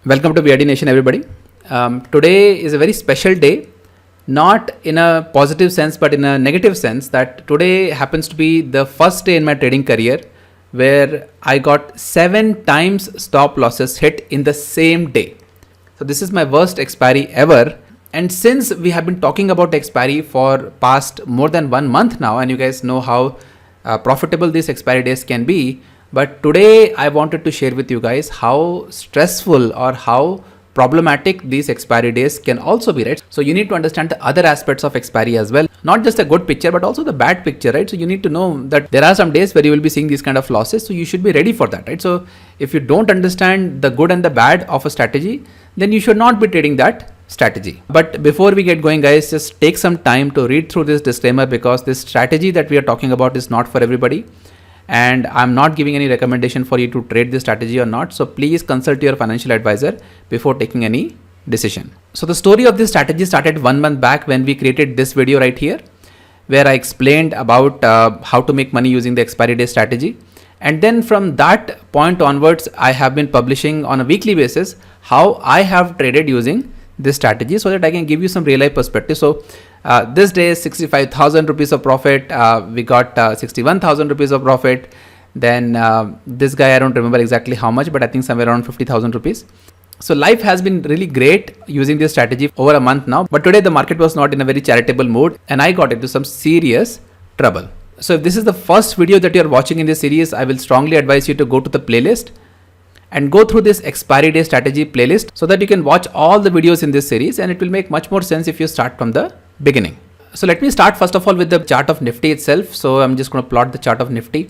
Welcome to BRD Nation, everybody. Today is a very special day, not in a positive sense, but in a negative sense. That today happens to be the first day in my trading career where I got 7 times stop losses hit in the same day. So this is my worst expiry ever. And since we have been talking about expiry for past more than 1 month now, and you guys know how profitable these expiry days can be. But today I wanted to share with you guys how stressful or how problematic these expiry days can also be, right? So you need to understand the other aspects of expiry as well, not just a good picture, but also the bad picture, right? So you need to know that there are some days where you will be seeing these kind of losses. So you should be ready for that, right? So if you don't understand the good and the bad of a strategy, then you should not be trading that strategy. But before we get going, guys, just take some time to read through this disclaimer, because this strategy that we are talking about is not for everybody. And I'm not giving any recommendation for you to trade this strategy or not. So please consult your financial advisor before taking any decision. So the story of this strategy started 1 month back when we created this video right here, where I explained about how to make money using the expiry day strategy. And then from that point onwards, I have been publishing on a weekly basis how I have traded using this strategy, so that I can give you some real life perspective. So this day 65,000 rupees of profit, we got 61,000 rupees of profit. Then this guy, I don't remember exactly how much, but I think somewhere around 50,000 rupees. So life has been really great using this strategy over a month now. But today the market was not in a very charitable mood and I got into some serious trouble. So if this is the first video that you're watching in this series, I will strongly advise you to go to the playlist and go through this expiry day strategy playlist so that you can watch all the videos in this series, and it will make much more sense if you start from the beginning. So let me start first of all with the chart of Nifty itself. So I'm just going to plot the chart of Nifty.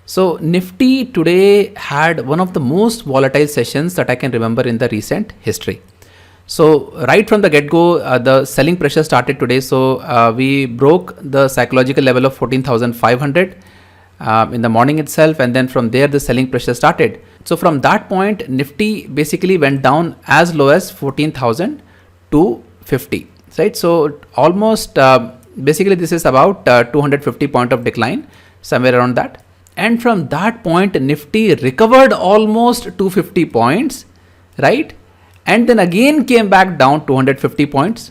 So Nifty today had one of the most volatile sessions that I can remember in the recent history. So right from the get-go, the selling pressure started today. So we broke the psychological level of 14,500 in the morning itself, and then from there the selling pressure started. So from that point, Nifty basically went down as low as 14,250, right? So almost basically this is about 250 point of decline, somewhere around that. And from that point, Nifty recovered almost 250 points, right? And then again came back down 250 points,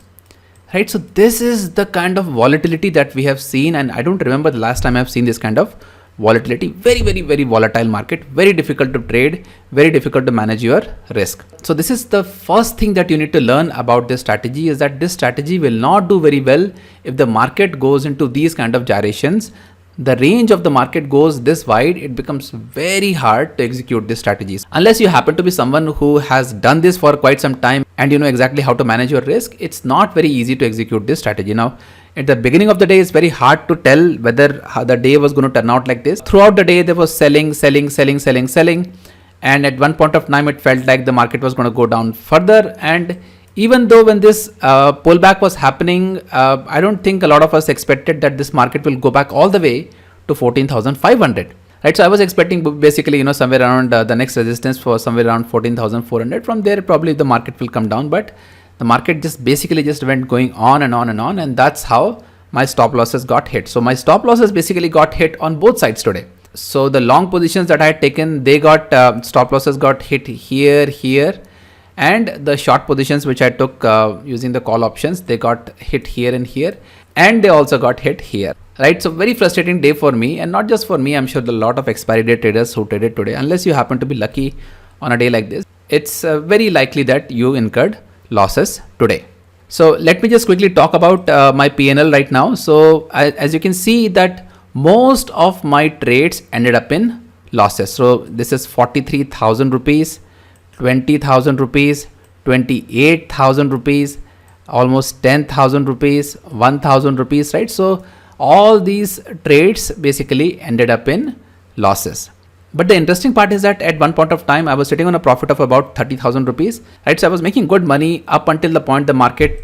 right? So this is the kind of volatility that we have seen, and I don't remember the last time I've seen this kind of volatility. Very, very, very volatile market, very difficult to trade, very difficult to manage your risk. So this is the first thing that you need to learn about this strategy, is that this strategy will not do very well if the market goes into these kind of gyrations. The range of the market goes this wide, it becomes very hard to execute these strategies. Unless you happen to be someone who has done this for quite some time and you know exactly how to manage your risk, it's not very easy to execute this strategy. Now, at the beginning of the day, it's very hard to tell whether how the day was going to turn out like this. Throughout the day, there was selling. And at one point of time, it felt like the market was going to go down further. And even though when this pullback was happening, I don't think a lot of us expected that this market will go back all the way to 14,500. Right, so I was expecting basically, somewhere around the next resistance for somewhere around 14,400. From there, probably the market will come down, but the market just went going on and on and on, and that's how my stop losses got hit. So my stop losses basically got hit on both sides today. So the long positions that I had taken, they got stop losses got hit here, and the short positions which I took using the call options, they got hit here and here, and they also got hit here. Right, so very frustrating day for me, and not just for me. I'm sure there are a lot of expiry day traders who traded today. Unless you happen to be lucky on a day like this, it's very likely that you incurred losses today. So let me just quickly talk about my PNL right now. So as you can see that most of my trades ended up in losses. So this is 43,000 rupees, 20,000 rupees, 28,000 rupees, almost 10,000 rupees, 1,000 rupees, right? So all these trades basically ended up in losses. But the interesting part is that at one point of time, I was sitting on a profit of about 30,000 rupees, right? So I was making good money up until the point the market,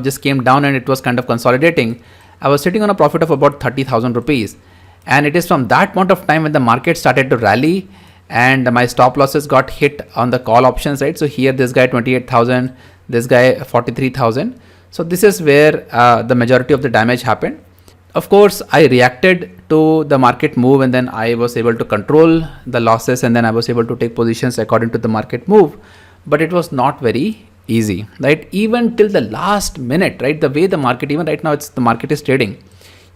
just came down and it was kind of consolidating. I was sitting on a profit of about 30,000 rupees. And it is from that point of time when the market started to rally and my stop losses got hit on the call options, right? So here, this guy 28,000, this guy 43,000. So this is where the majority of the damage happened. Of course, I reacted to the market move, and then I was able to control the losses, and then I was able to take positions according to the market move. but it was not very easy, right? Even till the last minute, right? The way the market, even right now, the market is trading.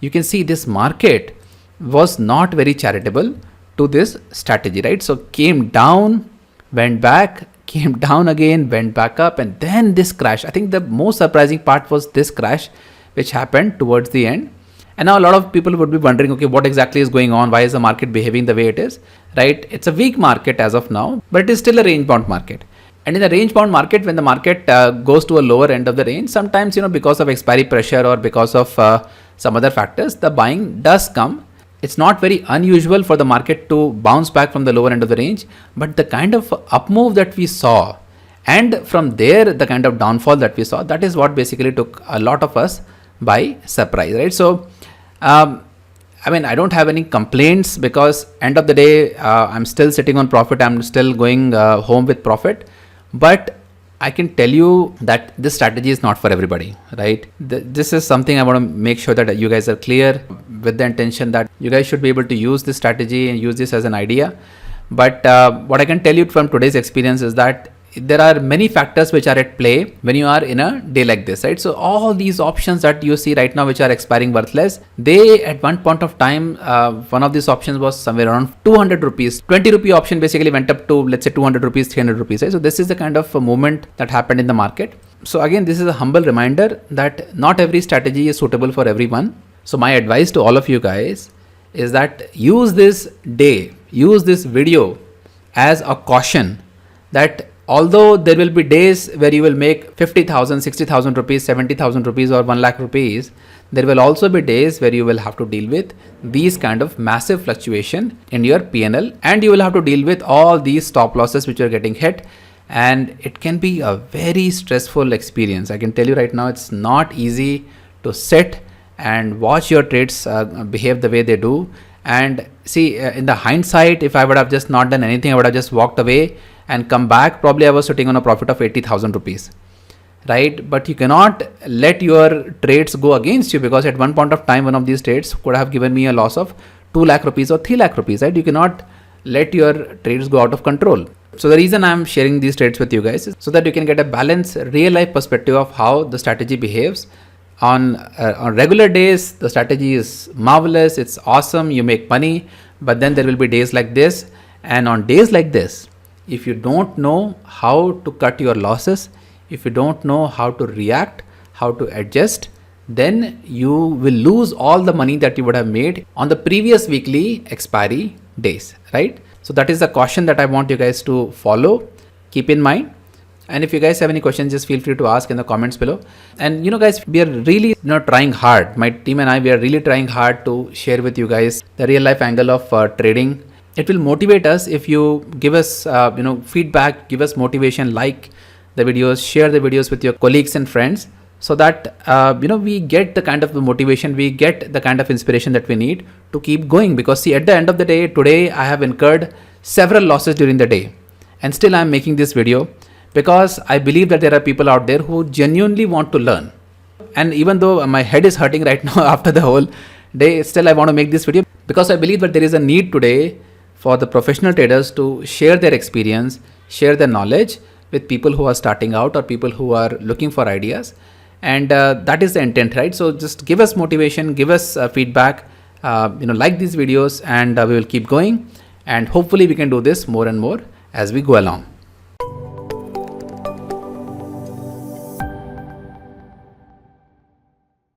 You can see this market was not very charitable to this strategy, right? So came down, went back, came down again, went back up, and then this crash. I think the most surprising part was this crash, which happened towards the end. And now a lot of people would be wondering, okay, what exactly is going on? Why is the market behaving the way it is, right? It's a weak market as of now, but it is still a range bound market. And in the range bound market, when the market goes to a lower end of the range, sometimes, because of expiry pressure or because of some other factors, the buying does come. It's not very unusual for the market to bounce back from the lower end of the range, but the kind of up move that we saw, and from there the kind of downfall that we saw, that is what basically took a lot of us by surprise, right? So I don't have any complaints, because end of the day, I'm still sitting on profit. I'm still going home with profit. But I can tell you that this strategy is not for everybody, right? This is something I want to make sure that you guys are clear, with the intention that you guys should be able to use this strategy and use this as an idea. But what I can tell you from today's experience is that there are many factors which are at play when you are in a day like this, right? So all these options that you see right now, which are expiring worthless, they at one point of time, one of these options was somewhere around 200 rupees. 20 rupee option basically went up to, let's say, 200 rupees, 300 rupees, right? So this is the kind of movement that happened in the market. So again, this is a humble reminder that not every strategy is suitable for everyone. So my advice to all of you guys is that use this video as a caution, that although there will be days where you will make 50,000, 60,000 rupees, 70,000 rupees or 1 lakh rupees, there will also be days where you will have to deal with these kind of massive fluctuation in your PNL, and you will have to deal with all these stop losses which are getting hit, and it can be a very stressful experience. I can tell you right now, it's not easy to sit and watch your trades behave the way they do. And see, in the hindsight, if I would have just not done anything, I would have just walked away and come back, probably I was sitting on a profit of 80,000 rupees, right? But you cannot let your trades go against you, because at one point of time, one of these trades could have given me a loss of 2 lakh rupees or 3 lakh rupees, right? You cannot let your trades go out of control. So the reason I'm sharing these trades with you guys is so that you can get a balanced real life perspective of how the strategy behaves. On regular days, the strategy is marvelous, it's awesome, you make money, but then there will be days like this. And on days like this, if you don't know how to cut your losses, if you don't know how to react, how to adjust, then you will lose all the money that you would have made on the previous weekly expiry days, right? So that is the caution that I want you guys to follow, keep in mind. And if you guys have any questions, just feel free to ask in the comments below. And guys, we are really trying hard. My team and I, we are really trying hard to share with you guys the real life angle of trading. It will motivate us if you give us feedback, give us motivation, like the videos, share the videos with your colleagues and friends, so that we get the kind of motivation, we get the kind of inspiration that we need to keep going. Because see, at the end of the day, today I have incurred several losses during the day, and still I'm making this video, because I believe that there are people out there who genuinely want to learn. And even though my head is hurting right now after the whole day, still I want to make this video, because I believe that there is a need today for the professional traders to share their experience, share their knowledge with people who are starting out or people who are looking for ideas. And that is the intent, right? So just give us motivation, give us feedback, like these videos, and we will keep going. And hopefully we can do this more and more as we go along.